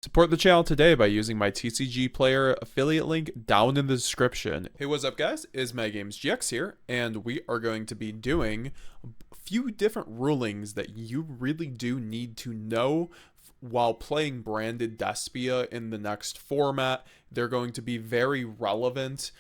Support the channel today by using my TCG Player affiliate link down in the description. Hey, what's up guys? It's MyGamesGX here, and we are going to be doing a few different rulings that you really do need to know while playing Branded Despia in the next format. They're going to be very relevant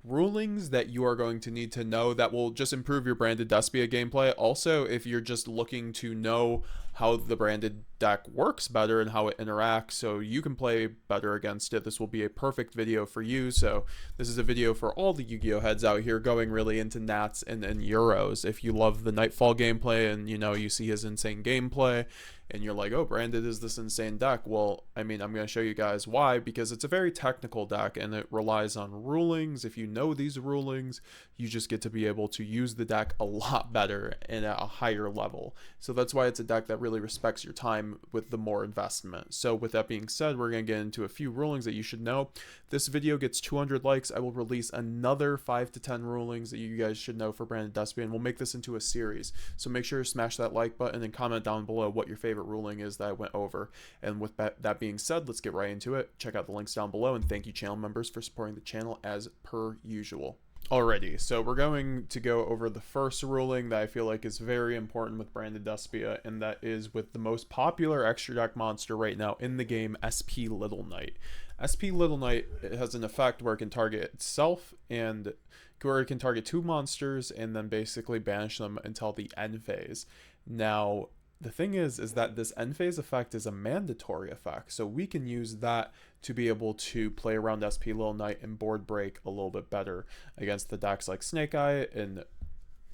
rulings that you are going to need to know that will just improve your Branded Despia gameplay. Also, if you're just looking to know how the branded deck works better and how it interacts so you can play better against it, this will be a perfect video for you. So this is a video for all the Yu-Gi-Oh heads out here going really into Nats and Euros. If you love the Nightfall gameplay and you see his insane gameplay and you're like, oh, Branded is this insane deck, well, I mean, I'm going to show you guys why, because it's a very technical deck and it relies on rulings. If you know these rulings, you just get to be able to use the deck a lot better and at a higher level. So that's why it's a deck that really respects your time with the more investment. So with that being said, we're going to get into a few rulings that you should know. This video gets 200 likes. I will release another 5 to 10 rulings that you guys should know for Branded Despia, and we'll make this into a series. So make sure to smash that like button and comment down below what your favorite ruling is that I went over. And with that being said, let's get right into it. Check out the links down below, and thank you channel members for supporting the channel as per usual. Alrighty, so we're going to go over the first ruling that I feel like is very important with Branded Despia, and that is with the most popular extra deck monster right now in the game, SP Little Knight. SP Little Knight has an effect where it can target itself and where it can target two monsters and then basically banish them until the end phase. Now, the thing is that this end phase effect is a mandatory effect, so we can use that to be able to play around SP Little Knight and board break a little bit better against the decks like Snake Eye and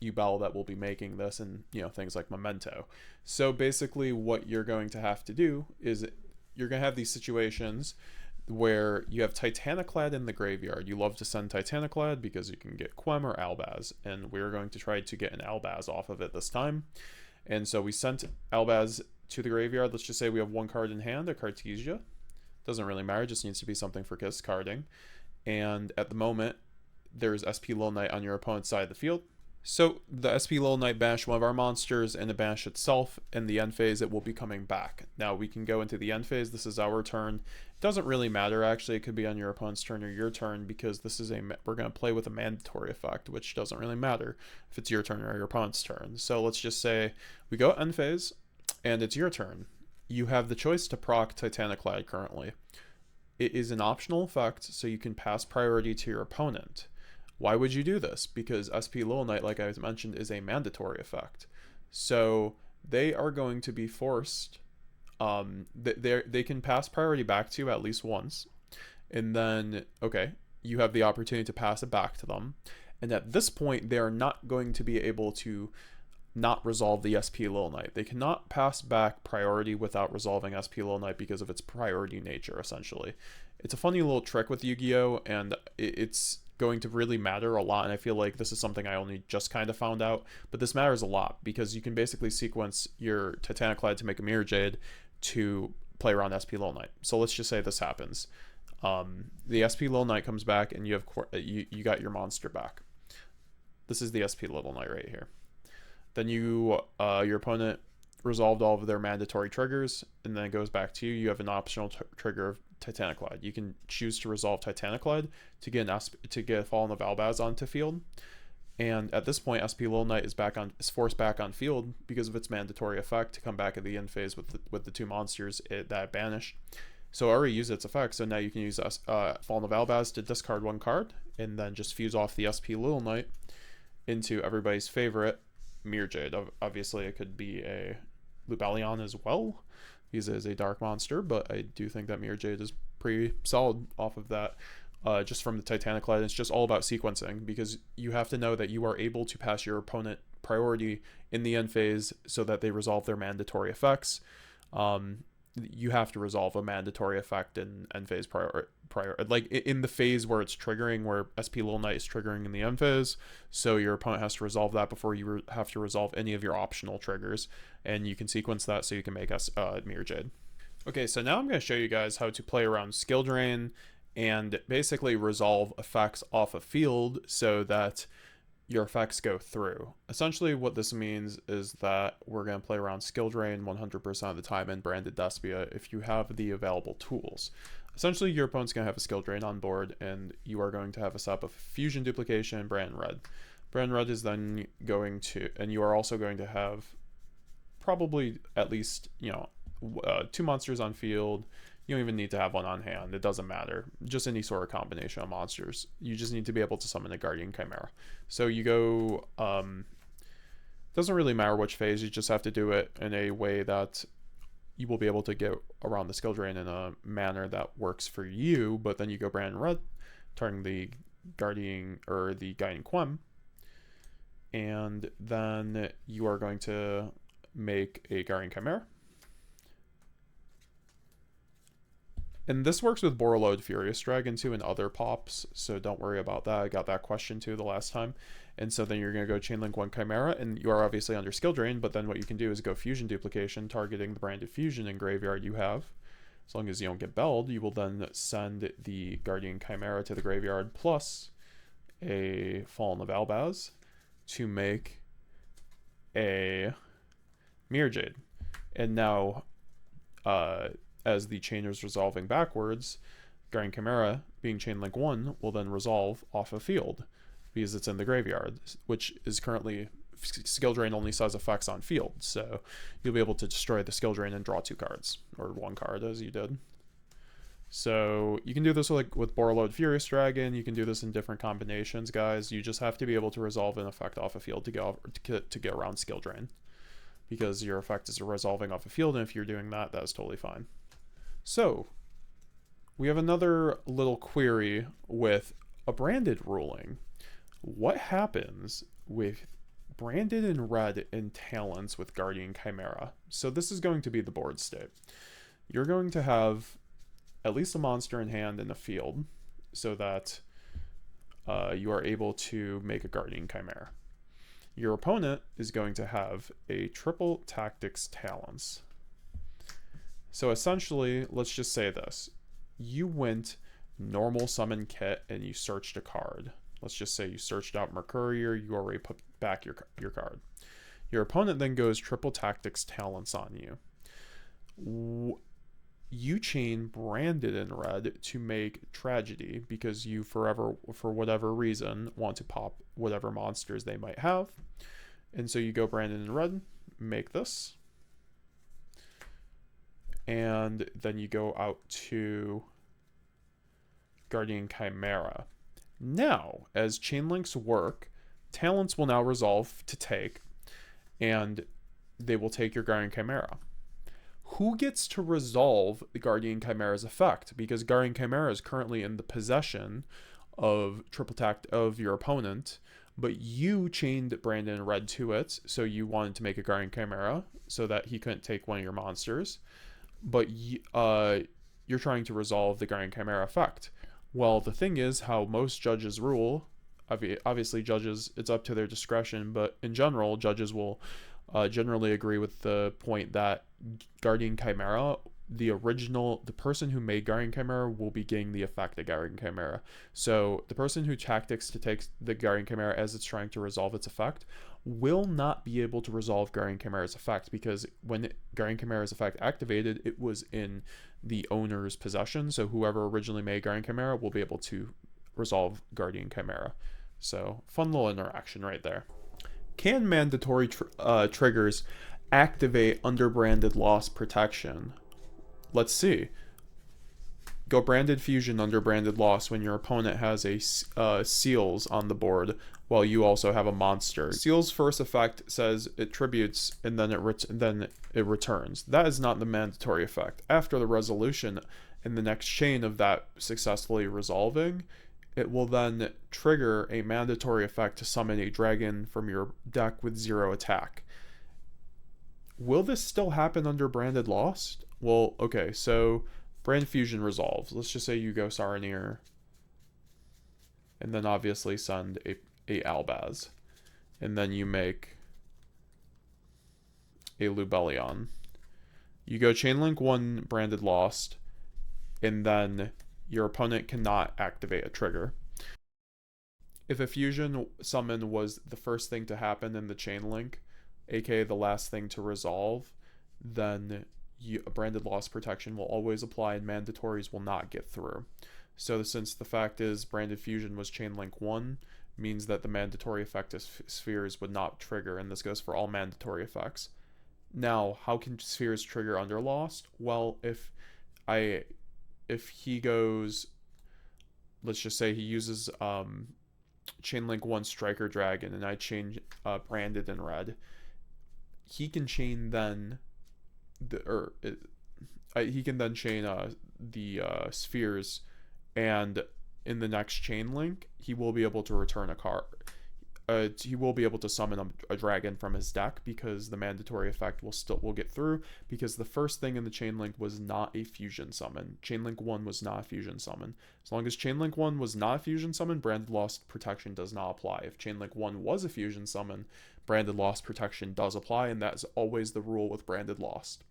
Yugioh that will be making this, and things like Memento. So basically what you're going to have to do is you're going to have these situations where you have Titaniclad in the graveyard. You love to send Titaniclad because you can get Quem or Albaz, and we're going to try to get an Albaz off of it this time. And so we sent Albaz to the graveyard. Let's just say we have one card in hand, a Cartesia. Doesn't really matter, just needs to be something for discarding. And at the moment, there's SP Little Knight on your opponent's side of the field. So the SP Little Knight banished one of our monsters and it banished itself. In the end phase, it will be coming back. Now we can go into the end phase. This is our turn. It doesn't really matter, actually. It could be on your opponent's turn or your turn, because this is we're going to play with a mandatory effect, which doesn't really matter if it's your turn or your opponent's turn. So let's just say we go end phase and it's your turn. You have the choice to proc Titaniclad currently. It is an optional effect, so you can pass priority to your opponent. Why would you do this? Because SP Little Knight, like I mentioned, is a mandatory effect. So they are going to be forced, they can pass priority back to you at least once. And then, okay, you have the opportunity to pass it back to them. And at this point, they are not going to be able to not resolve the SP Little Knight. They cannot pass back priority without resolving SP Little Knight because of its priority nature, essentially. It's a funny little trick with Yu-Gi-Oh, and it's going to really matter a lot, and I feel like this is something I only just kind of found out, but this matters a lot because you can basically sequence your Titaniclad to make a Mirror Jade to play around SP Little Knight. So let's just say this happens. The SP Little Knight comes back and you have you got your monster back. This is the SP Little Knight right here. Then your opponent resolved all of their mandatory triggers, and then it goes back to you. You have an optional trigger of Titaniclad. You can choose to resolve Titaniclad to get Fallen of Albaz onto field. And at this point, SP Little Knight is forced back on field because of its mandatory effect to come back at the end phase with the two monsters that banished. So I already used its effect, so now you can use Fallen of Albaz to discard one card and then just fuse off the SP Little Knight into everybody's favorite Mirror Jade. Obviously, it could be a Lubalion as well. He is a dark monster, but I do think that Mirror Jade is pretty solid off of that. Just from the Titaniclad, it's just all about sequencing, because you have to know that you are able to pass your opponent priority in the end phase so that they resolve their mandatory effects. You have to resolve a mandatory effect in end phase prior, like in the phase where it's triggering, where SP Little Knight is triggering in the end phase. So your opponent has to resolve that before you have to resolve any of your optional triggers, and you can sequence that so you can make us Mirror Jade. Okay, so now I'm going to show you guys how to play around skill drain and basically resolve effects off a field so that your effects go through. Essentially, what this means is that we're going to play around skill drain 100% of the time in Branded Despia if you have the available tools. Essentially, your opponent's going to have a skill drain on board, and you are going to have a setup of fusion duplication and Brand Red. Brand Red is then going to, and you are also going to have probably at least, 2 monsters on field. You don't even need to have one on hand. It doesn't matter. Just any sort of combination of monsters. You just need to be able to summon a Guardian Chimera. So you go, doesn't really matter which phase. You just have to do it in a way that you will be able to get around the skill drain in a manner that works for you. But then you go Brand Red, targeting the Guardian or the Guiding Quem. And then you are going to make a Guardian Chimera. And this works with Borreload Furious Dragon too and other pops, so don't worry about that. I got that question too the last time. And so then you're going to go Chainlink 1 Chimera, and you are obviously under skill drain, but then what you can do is go Fusion Duplication, targeting the Branded Fusion and Graveyard you have. As long as you don't get belled, you will then send the Guardian Chimera to the graveyard plus a Fallen of Albaz to make a Mirror Jade. And now, as the chain is resolving backwards, Guardian Chimera, being Chainlink 1, will then resolve off a field because it's in the graveyard, which is currently skill drain only says effects on field. So you'll be able to destroy the skill drain and draw 2 cards, or 1 card as you did. So you can do this with Borreload Furious Dragon. You can do this in different combinations, guys. You just have to be able to resolve an effect off a field to get around skill drain, because your effect is resolving off a field, and if you're doing that, that's totally fine. So we have another little query with a branded ruling. What happens with branded in red and talents with Guardian Chimera? So this is going to be the board state. You're going to have at least a monster in hand in the field so that you are able to make a Guardian Chimera. Your opponent is going to have a triple tactics talents. So essentially, let's just say this. You went normal summon kit and you searched a card. Let's just say you searched out Mercurier, you already put back your card. Your opponent then goes triple tactics talents on you. You chain branded in red to make tragedy because you for whatever reason, want to pop whatever monsters they might have. And so you go branded in red, make this. And then you go out to Guardian Chimera. Now, as chain links work, talents will now resolve to take, and they will take your Guardian Chimera. Who gets to resolve the Guardian Chimera's effect? Because Guardian Chimera is currently in the possession of triple tact of your opponent, but you chained Brandon red to it, so you wanted to make a Guardian Chimera so that he couldn't take one of your monsters. But you're trying to resolve the Guardian Chimera effect. Well, the thing is how most judges rule. Obviously, judges, it's up to their discretion, but in general, judges will generally agree with the point that Guardian Chimera, the person who made Guardian Chimera will be getting the effect of Guardian Chimera. So the person who tactics to take the Guardian Chimera as it's trying to resolve its effect will not be able to resolve Guardian Chimera's effect, because when Guardian Chimera's effect activated, it was in the owner's possession. So whoever originally made Guardian Chimera will be able to resolve Guardian Chimera. So fun little interaction right there. Can mandatory triggers activate under branded loss protection? Let's see. Go Branded Fusion under Branded Loss when your opponent has a Seals on the board while you also have a monster. Seals' first effect says it tributes and then it returns. That is not the mandatory effect. After the resolution in the next chain of that successfully resolving, it will then trigger a mandatory effect to summon a dragon from your deck with 0 attack. Will this still happen under Branded Lost? Well, okay, so Brand Fusion resolves. Let's just say you go Saronir, and then obviously send a Albaz, and then you make a Lubellion. You go Chainlink 1 Branded Lost, and then your opponent cannot activate a trigger. if a fusion summon was the first thing to happen in the chain link, aka the last thing to resolve, then branded loss protection will always apply and mandatories will not get through. So since the fact is branded fusion was chain link 1, means that the mandatory effect of spheres would not trigger, and this goes for all mandatory effects. Now, how can spheres trigger under lost? Well, if he goes, let's just say he uses chain link 1 striker dragon and I change branded in red, he can chain then he can then chain the spheres, and in the next chain link he will be able to return a card. He will be able to summon a dragon from his deck because the mandatory effect will get through, because the first thing in the chain link was not a fusion summon. Chain link 1 was not a fusion summon. As long as chain link 1 was not a fusion summon, branded lost protection does not apply. If chain link 1 was a fusion summon, branded lost protection does apply, and that is always the rule with branded lost.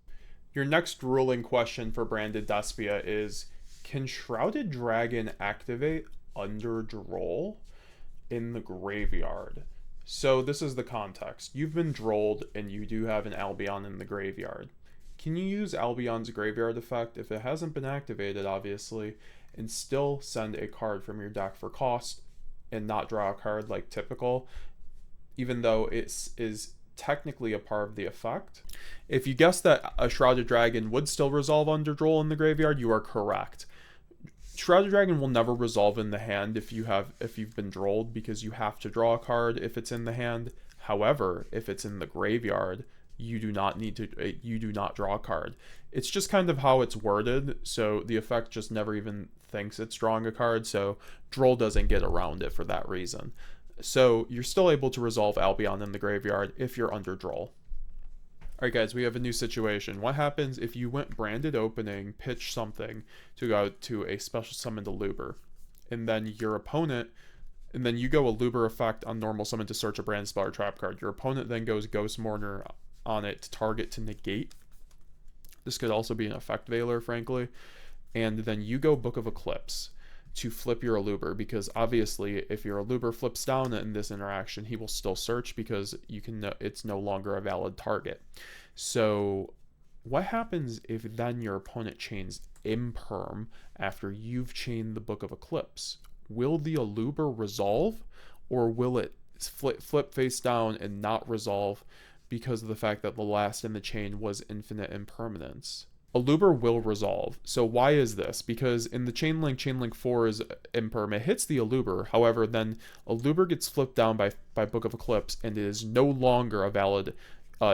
Your next ruling question for Branded Despia is, can Shrouded Dragon activate under Droll in the graveyard? So this is the context. You've been drolled and you do have an Albion in the graveyard. Can you use Albion's graveyard effect if it hasn't been activated, obviously, and still send a card from your deck for cost and not draw a card like typical, even though it is technically a part of the effect? If you guessed that a Shrouded Dragon would still resolve under Droll in the graveyard, you are correct. Shrouded Dragon will never resolve in the hand if you've been drolled, because you have to draw a card if it's in the hand. However, if it's in the graveyard, you do not draw a card. It's just kind of how it's worded, so the effect just never even thinks it's drawing a card, so Droll doesn't get around it for that reason. So you're still able to resolve Albion in the graveyard if you're under Droll. Alright guys, we have a new situation. What happens if you went branded opening, pitch something to go to a special summon aluber, and then your opponent, and then you go aluber effect on normal summon to search a branded spell or trap card. Your opponent then goes Ghost Mourner on it to target to negate. This could also be an effect veiler, frankly. And then you go Book of Eclipse to flip your aluber, because obviously if your aluber flips down in this interaction, he will still search because it's no longer a valid target. So what happens if then your opponent chains imperm after you've chained the Book of Eclipse? Will the aluber resolve, or will it flip face down and not resolve because of the fact that the last in the chain was infinite impermanence? Aluber will resolve. So why is this? Because in the chain link 4 is imperm. It hits the aluber. However, then aluber gets flipped down by Book of Eclipse, and it is no longer a valid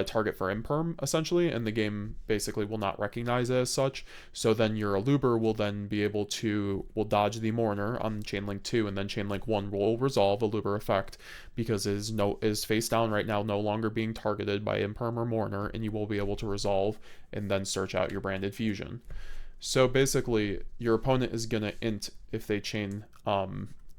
target for imperm, essentially, and the game basically will not recognize it as such. So then your aluber will then be able to dodge the mourner on chain link 2, and then chain link 1 will resolve aluber effect because it is face down right now, no longer being targeted by imperm or mourner, and you will be able to resolve and then search out your branded fusion. So basically your opponent is gonna int if they chain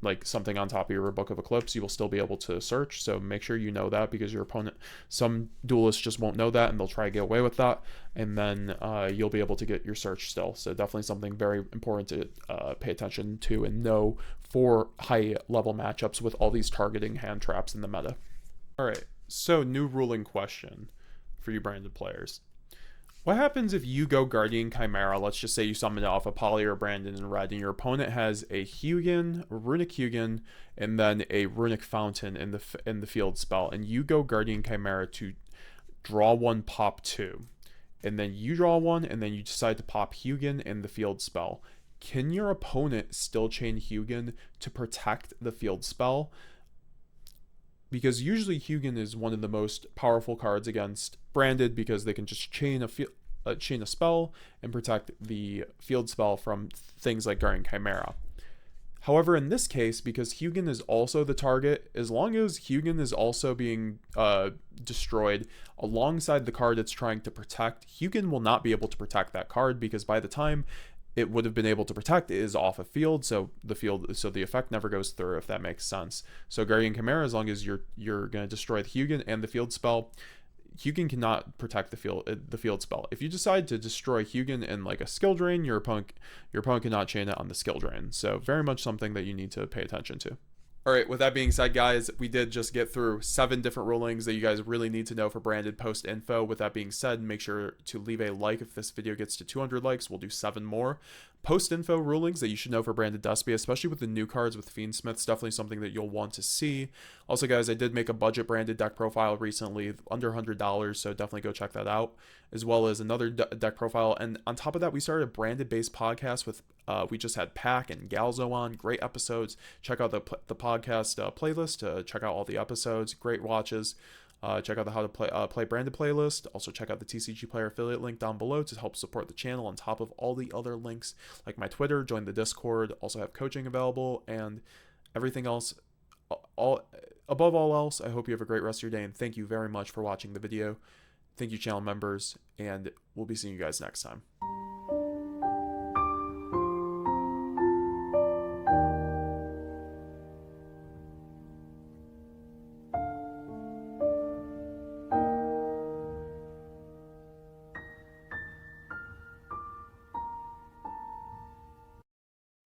like something on top of your Book of Eclipse, you will still be able to search. So make sure you know that, because your opponent, some duelists just won't know that and they'll try to get away with that, and then you'll be able to get your search still. So definitely something very important to pay attention to and know for high level matchups with all these targeting hand traps in the meta. All right, so new ruling question for you branded players. What happens if you go Guardian Chimera? Let's just say you summon it off a Poly or Branded in red, and your opponent has a Hugin, a Runic Hugin, and then a Runic Fountain in the field spell, and you go Guardian Chimera to draw 1, pop 2, and then you draw 1, and then you decide to pop Hugin in the field spell. Can your opponent still chain Hugin to protect the field spell? Because usually Hugin is one of the most powerful cards against Branded, because they can just chain a spell and protect the field spell from things like Guardian Chimera. However, in this case, because Hugin is also the target, as long as Hugin is also being destroyed alongside the card it's trying to protect, Hugin will not be able to protect that card, because by the time it would have been able to protect it is off a field, so the effect never goes through, if that makes sense. So Guardian Chimera, as long as you're going to destroy the Hugin and the field spell, Hugin cannot protect the field spell. If you decide to destroy Hugin in like a skill drain, your opponent cannot chain it on the skill drain. So very much something that you need to pay attention to. All right, with that being said, guys, we did just get through 7 different rulings that you guys really need to know for branded post info. With that being said, make sure to leave a like if this video gets to 200 likes. We'll do 7 more. Post info rulings that you should know for Branded Despia, especially with the new cards with Fiendsmith's, definitely something that you'll want to see. Also, guys, I did make a budget branded deck profile recently, under $100, so definitely go check that out, as well as another deck profile. And on top of that, we started a branded based podcast with we just had Pack and Galzo on. Great episodes. Check out the podcast playlist to check out all the episodes. Great watches. Check out the How to Play Branded playlist. Also, check out the TCG Player affiliate link down below to help support the channel, on top of all the other links like my Twitter, join the Discord, also have coaching available, and everything else. Above all else, I hope you have a great rest of your day, and thank you very much for watching the video. Thank you, channel members, and we'll be seeing you guys next time.